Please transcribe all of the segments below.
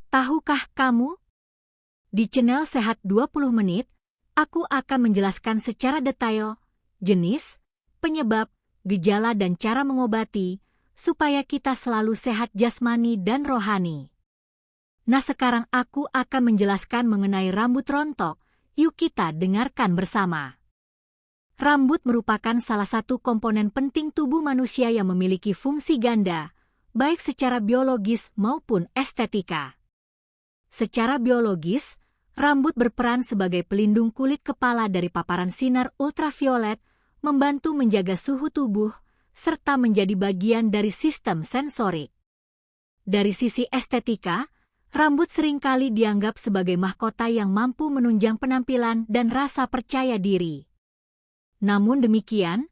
Tahukah kamu? Di channel Sehat 20 Menit, aku akan menjelaskan secara detail jenis, penyebab, gejala dan cara mengobati, supaya kita selalu sehat jasmani dan rohani. Nah, sekarang aku akan menjelaskan mengenai rambut rontok. Yuk kita dengarkan bersama. Rambut merupakan salah satu komponen penting tubuh manusia yang memiliki fungsi ganda, baik secara biologis maupun estetika. Secara biologis, rambut berperan sebagai pelindung kulit kepala dari paparan sinar ultraviolet, membantu menjaga suhu tubuh, serta menjadi bagian dari sistem sensorik. Dari sisi estetika, rambut seringkali dianggap sebagai mahkota yang mampu menunjang penampilan dan rasa percaya diri. Namun demikian,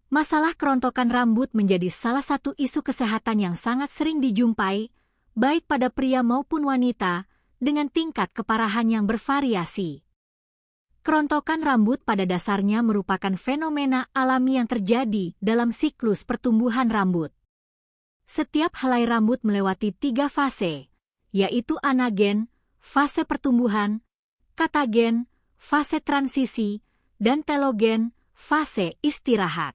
masalah kerontokan rambut menjadi salah satu isu kesehatan yang sangat sering dijumpai, baik pada pria maupun wanita, dengan tingkat keparahan yang bervariasi. Kerontokan rambut pada dasarnya merupakan fenomena alami yang terjadi dalam siklus pertumbuhan rambut. Setiap helai rambut melewati 3 fase, yaitu anagen, fase pertumbuhan, katagen, fase transisi, dan telogen, fase istirahat.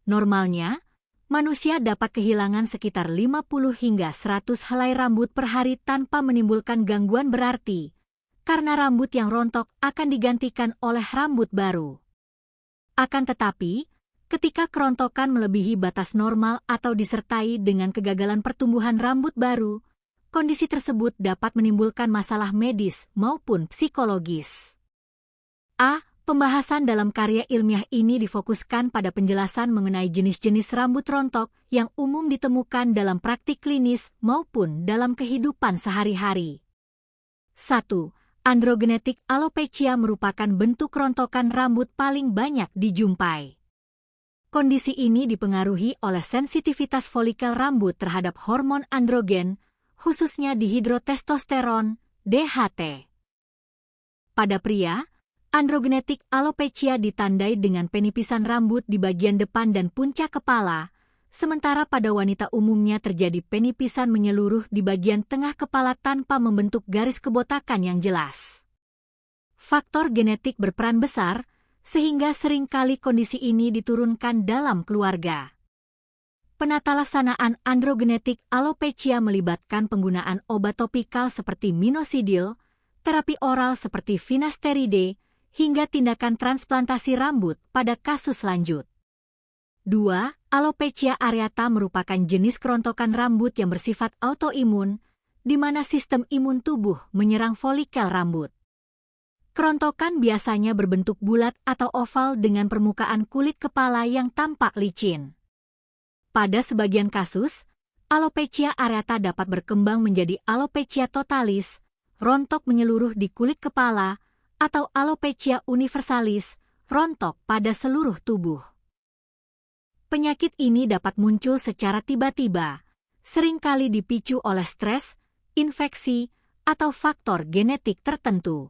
Normalnya, manusia dapat kehilangan sekitar 50 hingga 100 helai rambut per hari tanpa menimbulkan gangguan berarti, karena rambut yang rontok akan digantikan oleh rambut baru. Akan tetapi, ketika kerontokan melebihi batas normal atau disertai dengan kegagalan pertumbuhan rambut baru, kondisi tersebut dapat menimbulkan masalah medis maupun psikologis. Pembahasan dalam karya ilmiah ini difokuskan pada penjelasan mengenai jenis-jenis rambut rontok yang umum ditemukan dalam praktik klinis maupun dalam kehidupan sehari-hari. 1. Androgenetic alopecia merupakan bentuk kerontokan rambut paling banyak dijumpai. Kondisi ini dipengaruhi oleh sensitivitas folikel rambut terhadap hormon androgen, khususnya dihidrotestosteron, DHT. Pada pria, androgenetic alopecia ditandai dengan penipisan rambut di bagian depan dan puncak kepala, sementara pada wanita umumnya terjadi penipisan menyeluruh di bagian tengah kepala tanpa membentuk garis kebotakan yang jelas. Faktor genetik berperan besar, sehingga seringkali kondisi ini diturunkan dalam keluarga. Penatalaksanaan androgenetic alopecia melibatkan penggunaan obat topikal seperti minoxidil, terapi oral seperti finasteride, hingga tindakan transplantasi rambut pada kasus lanjut. 2. Alopecia areata merupakan jenis kerontokan rambut yang bersifat autoimun, di mana sistem imun tubuh menyerang folikel rambut. Kerontokan biasanya berbentuk bulat atau oval dengan permukaan kulit kepala yang tampak licin. Pada sebagian kasus, alopecia areata dapat berkembang menjadi alopecia totalis, rontok menyeluruh di kulit kepala, atau alopecia universalis, rontok pada seluruh tubuh. Penyakit ini dapat muncul secara tiba-tiba, seringkali dipicu oleh stres, infeksi, atau faktor genetik tertentu.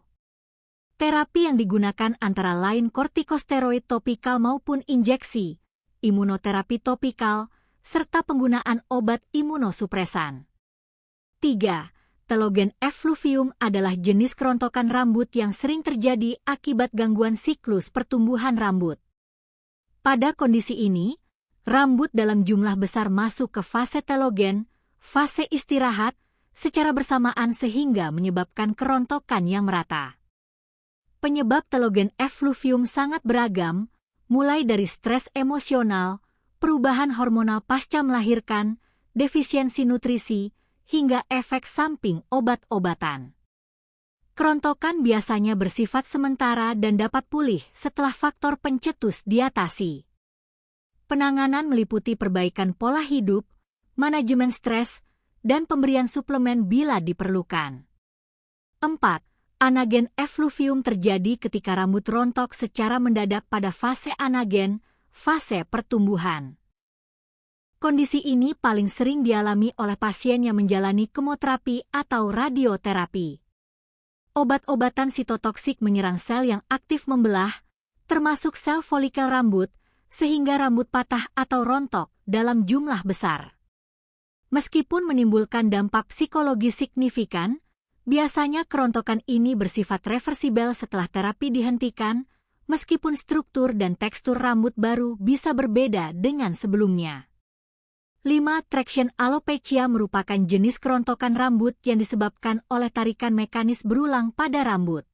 Terapi yang digunakan antara lain kortikosteroid topikal maupun injeksi, imunoterapi topikal, serta penggunaan obat imunosupresan. 3. Telogen effluvium adalah jenis kerontokan rambut yang sering terjadi akibat gangguan siklus pertumbuhan rambut. Pada kondisi ini, rambut dalam jumlah besar masuk ke fase telogen, fase istirahat, secara bersamaan sehingga menyebabkan kerontokan yang merata. Penyebab telogen effluvium sangat beragam, mulai dari stres emosional, perubahan hormonal pasca melahirkan, defisiensi nutrisi, hingga efek samping obat-obatan. Kerontokan biasanya bersifat sementara dan dapat pulih setelah faktor pencetus diatasi. Penanganan meliputi perbaikan pola hidup, manajemen stres, dan pemberian suplemen bila diperlukan. 4. Anagen effluvium terjadi ketika rambut rontok secara mendadak pada fase anagen, fase pertumbuhan. Kondisi ini paling sering dialami oleh pasien yang menjalani kemoterapi atau radioterapi. Obat-obatan sitotoksik menyerang sel yang aktif membelah, termasuk sel folikel rambut, sehingga rambut patah atau rontok dalam jumlah besar. Meskipun menimbulkan dampak psikologis signifikan, biasanya kerontokan ini bersifat reversibel setelah terapi dihentikan, meskipun struktur dan tekstur rambut baru bisa berbeda dengan sebelumnya. 5. Traction alopecia merupakan jenis kerontokan rambut yang disebabkan oleh tarikan mekanis berulang pada rambut.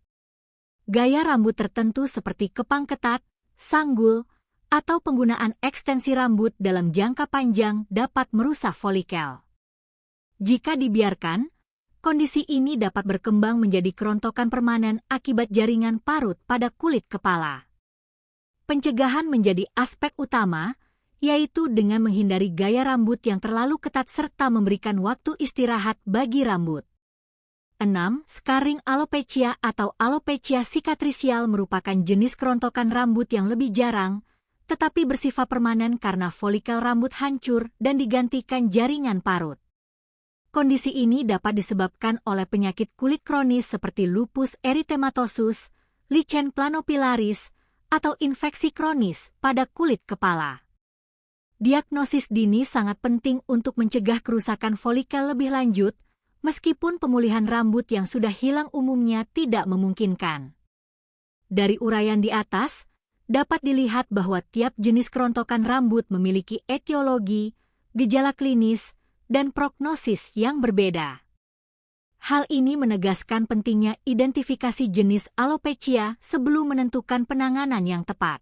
Gaya rambut tertentu seperti kepang ketat, sanggul, atau penggunaan ekstensi rambut dalam jangka panjang dapat merusak folikel. Jika dibiarkan, kondisi ini dapat berkembang menjadi kerontokan permanen akibat jaringan parut pada kulit kepala. Pencegahan menjadi aspek utama, yaitu dengan menghindari gaya rambut yang terlalu ketat serta memberikan waktu istirahat bagi rambut. 6. Scarring alopecia atau alopecia sikatrisial merupakan jenis kerontokan rambut yang lebih jarang, tetapi bersifat permanen karena folikel rambut hancur dan digantikan jaringan parut. Kondisi ini dapat disebabkan oleh penyakit kulit kronis seperti lupus erythematosus, lichen planopilaris, atau infeksi kronis pada kulit kepala. Diagnosis dini sangat penting untuk mencegah kerusakan folikel lebih lanjut, meskipun pemulihan rambut yang sudah hilang umumnya tidak memungkinkan. Dari uraian di atas, dapat dilihat bahwa tiap jenis kerontokan rambut memiliki etiologi, gejala klinis, dan prognosis yang berbeda. Hal ini menegaskan pentingnya identifikasi jenis alopecia sebelum menentukan penanganan yang tepat.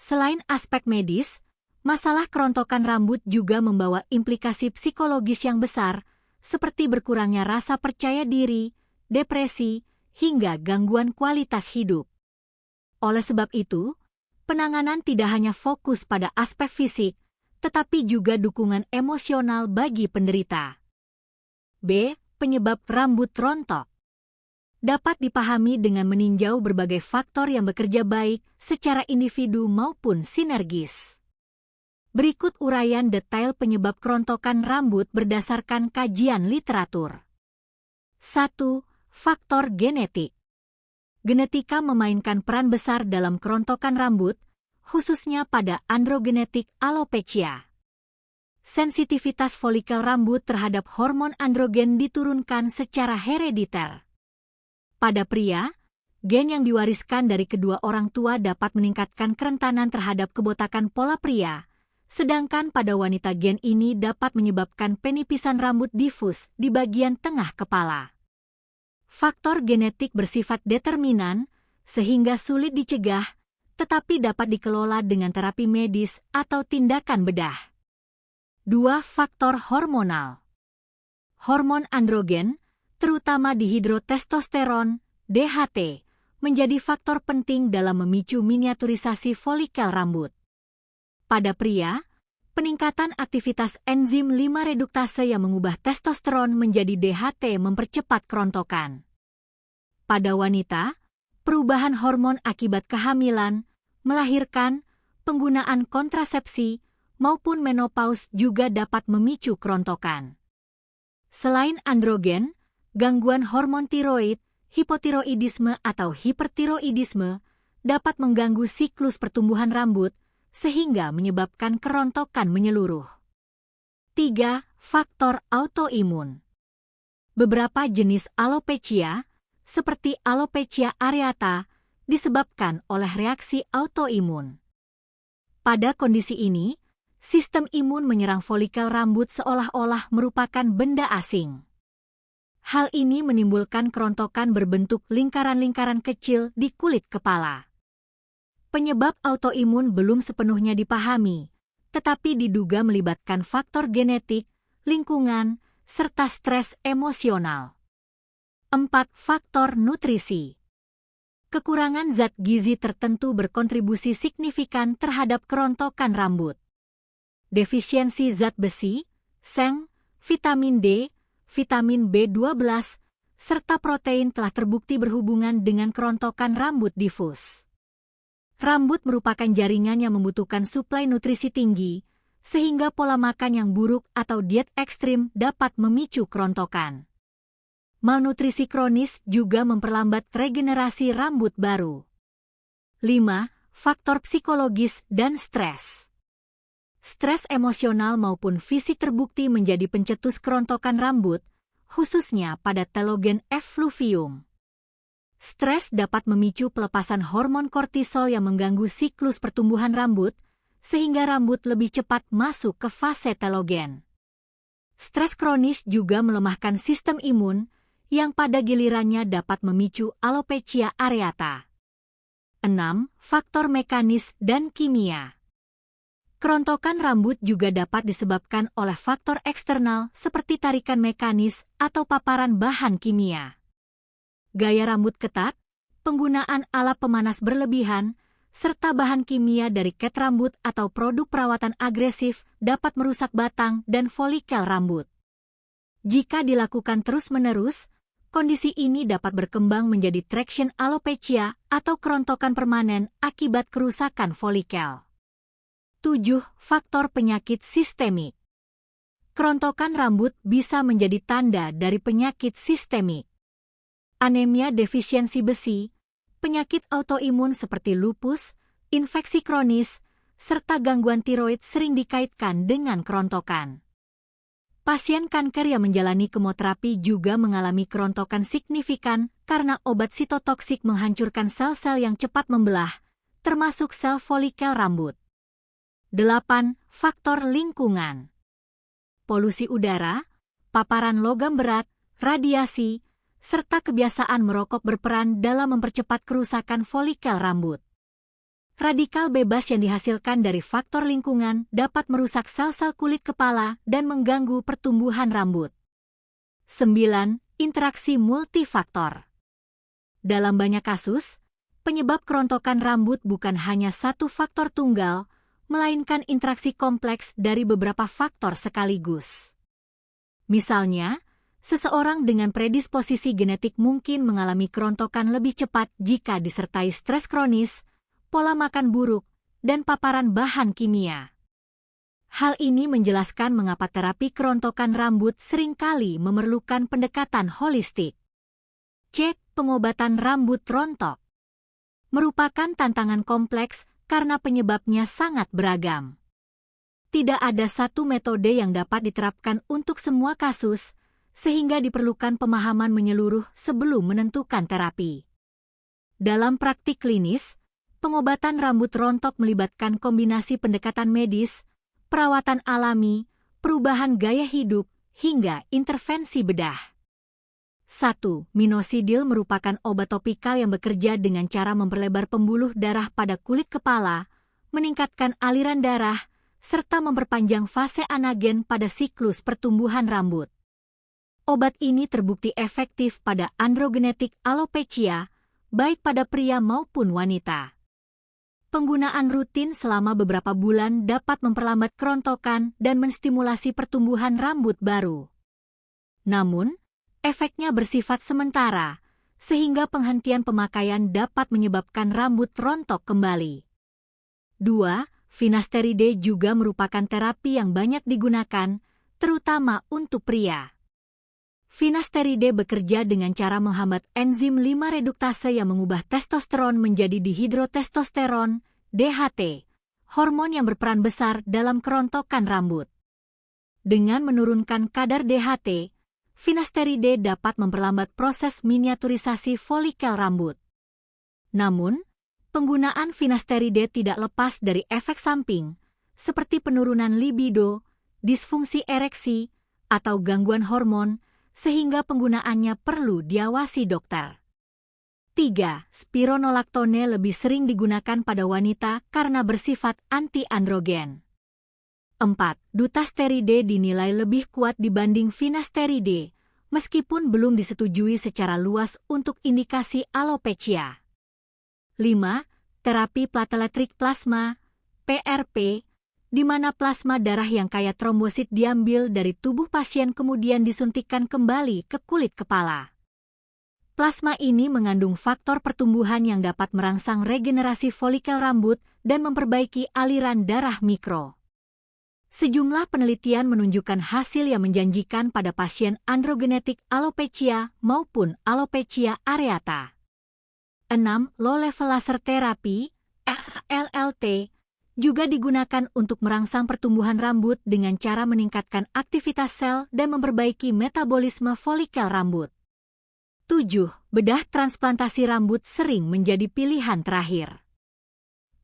Selain aspek medis, masalah kerontokan rambut juga membawa implikasi psikologis yang besar, seperti berkurangnya rasa percaya diri, depresi, hingga gangguan kualitas hidup. Oleh sebab itu, penanganan tidak hanya fokus pada aspek fisik, tetapi juga dukungan emosional bagi penderita. B. Penyebab rambut rontok dapat dipahami dengan meninjau berbagai faktor yang bekerja baik secara individu maupun sinergis. Berikut uraian detail penyebab kerontokan rambut berdasarkan kajian literatur. 1. Faktor genetik. Genetika memainkan peran besar dalam kerontokan rambut, khususnya pada androgenetik alopecia. Sensitivitas folikel rambut terhadap hormon androgen diturunkan secara herediter. Pada pria, gen yang diwariskan dari kedua orang tua dapat meningkatkan kerentanan terhadap kebotakan pola pria, sedangkan pada wanita gen ini dapat menyebabkan penipisan rambut difus di bagian tengah kepala. Faktor genetik bersifat determinan, sehingga sulit dicegah, tetapi dapat dikelola dengan terapi medis atau tindakan bedah. 2. Faktor hormonal. Hormon androgen, terutama dihidrotestosteron, DHT, menjadi faktor penting dalam memicu miniaturisasi folikel rambut. Pada pria, peningkatan aktivitas enzim 5 reduktase yang mengubah testosteron menjadi DHT mempercepat kerontokan. Pada wanita, perubahan hormon akibat kehamilan, melahirkan, penggunaan kontrasepsi, maupun menopause juga dapat memicu kerontokan. Selain androgen, gangguan hormon tiroid, hipotiroidisme atau hipertiroidisme dapat mengganggu siklus pertumbuhan rambut, sehingga menyebabkan kerontokan menyeluruh. 3. Faktor autoimun. Beberapa jenis alopecia, seperti alopecia areata, disebabkan oleh reaksi autoimun. Pada kondisi ini, sistem imun menyerang folikel rambut seolah-olah merupakan benda asing. Hal ini menimbulkan kerontokan berbentuk lingkaran-lingkaran kecil di kulit kepala. Penyebab autoimun belum sepenuhnya dipahami, tetapi diduga melibatkan faktor genetik, lingkungan, serta stres emosional. 4. Faktor nutrisi. Kekurangan zat gizi tertentu berkontribusi signifikan terhadap kerontokan rambut. Defisiensi zat besi, seng, vitamin D, vitamin B12, serta protein telah terbukti berhubungan dengan kerontokan rambut difus. Rambut merupakan jaringan yang membutuhkan suplai nutrisi tinggi, sehingga pola makan yang buruk atau diet ekstrim dapat memicu kerontokan. Malnutrisi kronis juga memperlambat regenerasi rambut baru. 5. faktor psikologis dan stres. Stres emosional maupun fisik terbukti menjadi pencetus kerontokan rambut, khususnya pada telogen effluvium. Stres dapat memicu pelepasan hormon kortisol yang mengganggu siklus pertumbuhan rambut, sehingga rambut lebih cepat masuk ke fase telogen. Stres kronis juga melemahkan sistem imun, yang pada gilirannya dapat memicu alopecia areata. 6. Faktor mekanis dan kimia. Kerontokan rambut juga dapat disebabkan oleh faktor eksternal seperti tarikan mekanis atau paparan bahan kimia. Gaya rambut ketat, penggunaan alat pemanas berlebihan, serta bahan kimia dari cat rambut atau produk perawatan agresif dapat merusak batang dan folikel rambut. Jika dilakukan terus-menerus, kondisi ini dapat berkembang menjadi traction alopecia atau kerontokan permanen akibat kerusakan folikel. 7. Faktor penyakit sistemik. Kerontokan rambut bisa menjadi tanda dari penyakit sistemik. Anemia defisiensi besi, penyakit autoimun seperti lupus, infeksi kronis, serta gangguan tiroid sering dikaitkan dengan kerontokan. Pasien kanker yang menjalani kemoterapi juga mengalami kerontokan signifikan karena obat sitotoksik menghancurkan sel-sel yang cepat membelah, termasuk sel folikel rambut. 8. Faktor lingkungan. Polusi udara, paparan logam berat, radiasi, serta kebiasaan merokok berperan dalam mempercepat kerusakan folikel rambut. Radikal bebas yang dihasilkan dari faktor lingkungan dapat merusak sel-sel kulit kepala dan mengganggu pertumbuhan rambut. 9. Interaksi multifaktor. Dalam banyak kasus, penyebab kerontokan rambut bukan hanya satu faktor tunggal, melainkan interaksi kompleks dari beberapa faktor sekaligus. Misalnya, seseorang dengan predisposisi genetik mungkin mengalami kerontokan lebih cepat jika disertai stres kronis, pola makan buruk, dan paparan bahan kimia. Hal ini menjelaskan mengapa terapi kerontokan rambut seringkali memerlukan pendekatan holistik. C. Pengobatan rambut rontok. Merupakan tantangan kompleks karena penyebabnya sangat beragam. Tidak ada satu metode yang dapat diterapkan untuk semua kasus, sehingga diperlukan pemahaman menyeluruh sebelum menentukan terapi. Dalam praktik klinis, pengobatan rambut rontok melibatkan kombinasi pendekatan medis, perawatan alami, perubahan gaya hidup, hingga intervensi bedah. 1. Minoxidil merupakan obat topikal yang bekerja dengan cara memperlebar pembuluh darah pada kulit kepala, meningkatkan aliran darah, serta memperpanjang fase anagen pada siklus pertumbuhan rambut. Obat ini terbukti efektif pada androgenetik alopecia, baik pada pria maupun wanita. Penggunaan rutin selama beberapa bulan dapat memperlambat kerontokan dan menstimulasi pertumbuhan rambut baru. Namun, efeknya bersifat sementara, sehingga penghentian pemakaian dapat menyebabkan rambut rontok kembali. 2. Finasteride juga merupakan terapi yang banyak digunakan, terutama untuk pria. Finasteride bekerja dengan cara menghambat enzim 5 reduktase yang mengubah testosteron menjadi dihidrotestosteron, DHT, hormon yang berperan besar dalam kerontokan rambut. Dengan menurunkan kadar DHT, finasteride dapat memperlambat proses miniaturisasi folikel rambut. Namun, penggunaan finasteride tidak lepas dari efek samping, seperti penurunan libido, disfungsi ereksi, atau gangguan hormon, sehingga penggunaannya perlu diawasi dokter. 3. Spironolaktone lebih sering digunakan pada wanita karena bersifat anti-androgen. 4. Dutasteride dinilai lebih kuat dibanding finasteride, meskipun belum disetujui secara luas untuk indikasi alopecia. 5. Terapi plateletrik plasma, PRP, di mana plasma darah yang kaya trombosit diambil dari tubuh pasien kemudian disuntikkan kembali ke kulit kepala. Plasma ini mengandung faktor pertumbuhan yang dapat merangsang regenerasi folikel rambut dan memperbaiki aliran darah mikro. Sejumlah penelitian menunjukkan hasil yang menjanjikan pada pasien androgenetik alopecia maupun alopecia areata. 6. Low level laser therapy, LLT, juga digunakan untuk merangsang pertumbuhan rambut dengan cara meningkatkan aktivitas sel dan memperbaiki metabolisme folikel rambut. 7. Bedah transplantasi rambut sering menjadi pilihan terakhir.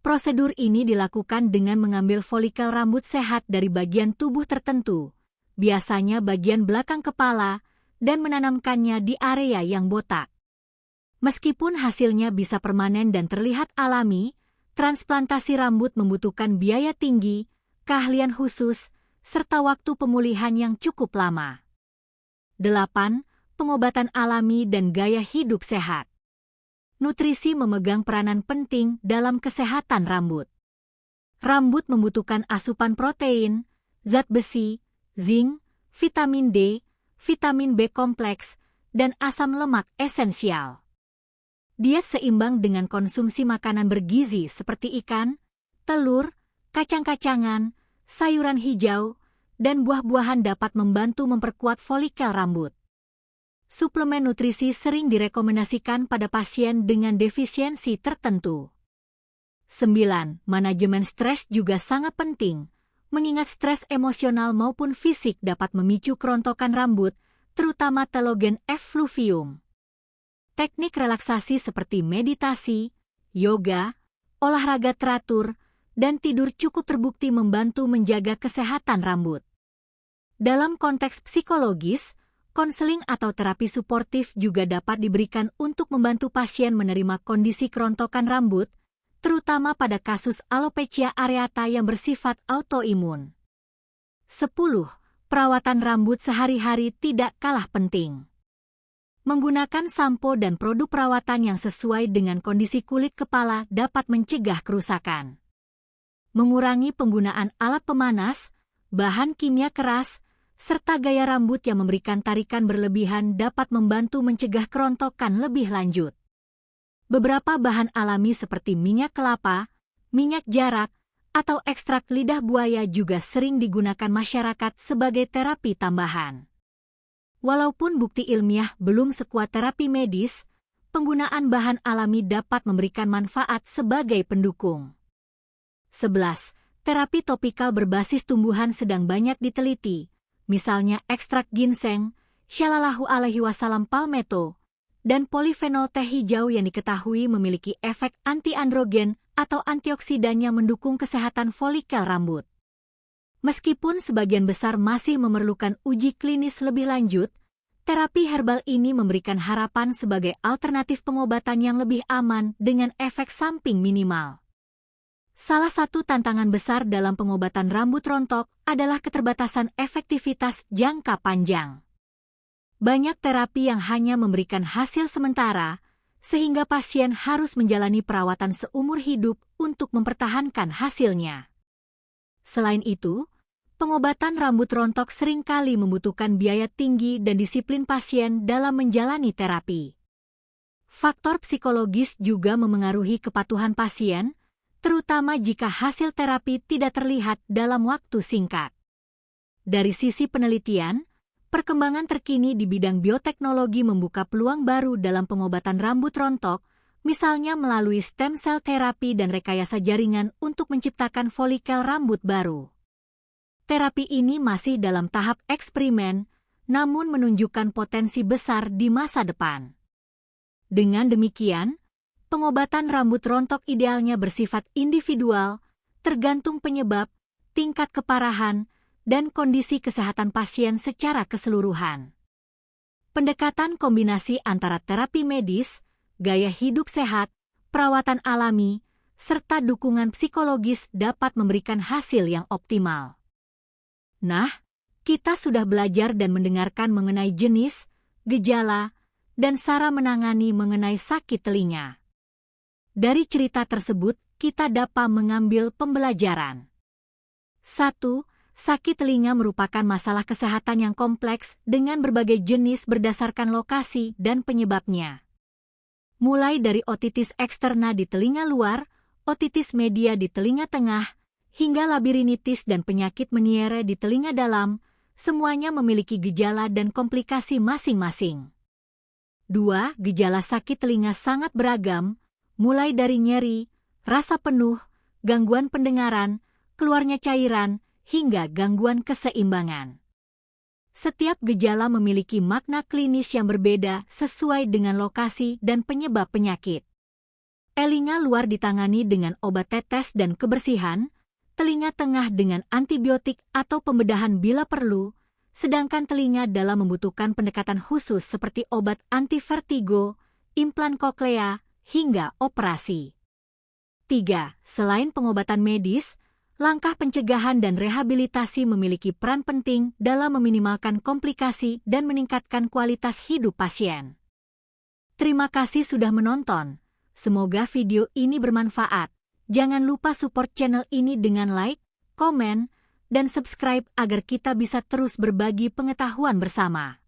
Prosedur ini dilakukan dengan mengambil folikel rambut sehat dari bagian tubuh tertentu, biasanya bagian belakang kepala, dan menanamkannya di area yang botak. Meskipun hasilnya bisa permanen dan terlihat alami, transplantasi rambut membutuhkan biaya tinggi, keahlian khusus, serta waktu pemulihan yang cukup lama. 8. Pengobatan alami dan gaya hidup sehat. Nutrisi memegang peranan penting dalam kesehatan rambut. Rambut membutuhkan asupan protein, zat besi, zinc, vitamin D, vitamin B kompleks, dan asam lemak esensial. Diet seimbang dengan konsumsi makanan bergizi seperti ikan, telur, kacang-kacangan, sayuran hijau, dan buah-buahan dapat membantu memperkuat folikel rambut. Suplemen nutrisi sering direkomendasikan pada pasien dengan defisiensi tertentu. 9. Manajemen stres juga sangat penting, mengingat stres emosional maupun fisik dapat memicu kerontokan rambut, terutama telogen effluvium. Teknik relaksasi seperti meditasi, yoga, olahraga teratur, dan tidur cukup terbukti membantu menjaga kesehatan rambut. Dalam konteks psikologis, konseling atau terapi suportif juga dapat diberikan untuk membantu pasien menerima kondisi kerontokan rambut, terutama pada kasus alopecia areata yang bersifat autoimun. 10. Perawatan rambut sehari-hari tidak kalah penting. Menggunakan sampo dan produk perawatan yang sesuai dengan kondisi kulit kepala dapat mencegah kerusakan. Mengurangi penggunaan alat pemanas, bahan kimia keras, serta gaya rambut yang memberikan tarikan berlebihan dapat membantu mencegah kerontokan lebih lanjut. Beberapa bahan alami seperti minyak kelapa, minyak jarak, atau ekstrak lidah buaya juga sering digunakan masyarakat sebagai terapi tambahan. Walaupun bukti ilmiah belum sekuat terapi medis, penggunaan bahan alami dapat memberikan manfaat sebagai pendukung. 11. Terapi topikal berbasis tumbuhan sedang banyak diteliti, misalnya ekstrak ginseng, shallallahu alaihi wasallam palmetto, dan polifenol teh hijau yang diketahui memiliki efek anti-androgen atau antioksidan yang mendukung kesehatan folikel rambut. Meskipun sebagian besar masih memerlukan uji klinis lebih lanjut, terapi herbal ini memberikan harapan sebagai alternatif pengobatan yang lebih aman dengan efek samping minimal. Salah satu tantangan besar dalam pengobatan rambut rontok adalah keterbatasan efektivitas jangka panjang. Banyak terapi yang hanya memberikan hasil sementara, sehingga pasien harus menjalani perawatan seumur hidup untuk mempertahankan hasilnya. Selain itu, pengobatan rambut rontok seringkali membutuhkan biaya tinggi dan disiplin pasien dalam menjalani terapi. Faktor psikologis juga memengaruhi kepatuhan pasien, terutama jika hasil terapi tidak terlihat dalam waktu singkat. Dari sisi penelitian, perkembangan terkini di bidang bioteknologi membuka peluang baru dalam pengobatan rambut rontok, misalnya melalui stem cell terapi dan rekayasa jaringan untuk menciptakan folikel rambut baru. Terapi ini masih dalam tahap eksperimen, namun menunjukkan potensi besar di masa depan. Dengan demikian, pengobatan rambut rontok idealnya bersifat individual, tergantung penyebab, tingkat keparahan, dan kondisi kesehatan pasien secara keseluruhan. Pendekatan kombinasi antara terapi medis, gaya hidup sehat, perawatan alami, serta dukungan psikologis dapat memberikan hasil yang optimal. Nah, kita sudah belajar dan mendengarkan mengenai jenis, gejala, dan cara menangani mengenai sakit telinga. Dari cerita tersebut, kita dapat mengambil pembelajaran. 1. Sakit telinga merupakan masalah kesehatan yang kompleks dengan berbagai jenis berdasarkan lokasi dan penyebabnya. Mulai dari otitis eksterna di telinga luar, otitis media di telinga tengah, hingga labirinitis dan penyakit Meniere di telinga dalam, semuanya memiliki gejala dan komplikasi masing-masing. 2. Gejala sakit telinga sangat beragam, mulai dari nyeri, rasa penuh, gangguan pendengaran, keluarnya cairan, hingga gangguan keseimbangan. Setiap gejala memiliki makna klinis yang berbeda sesuai dengan lokasi dan penyebab penyakit. Telinga luar ditangani dengan obat tetes dan kebersihan, telinga tengah dengan antibiotik atau pembedahan bila perlu, sedangkan telinga dalam membutuhkan pendekatan khusus seperti obat anti-vertigo, implan koklea, hingga operasi. 3. Selain pengobatan medis, langkah pencegahan dan rehabilitasi memiliki peran penting dalam meminimalkan komplikasi dan meningkatkan kualitas hidup pasien. Terima kasih sudah menonton. Semoga video ini bermanfaat. Jangan lupa support channel ini dengan like, komen, dan subscribe agar kita bisa terus berbagi pengetahuan bersama.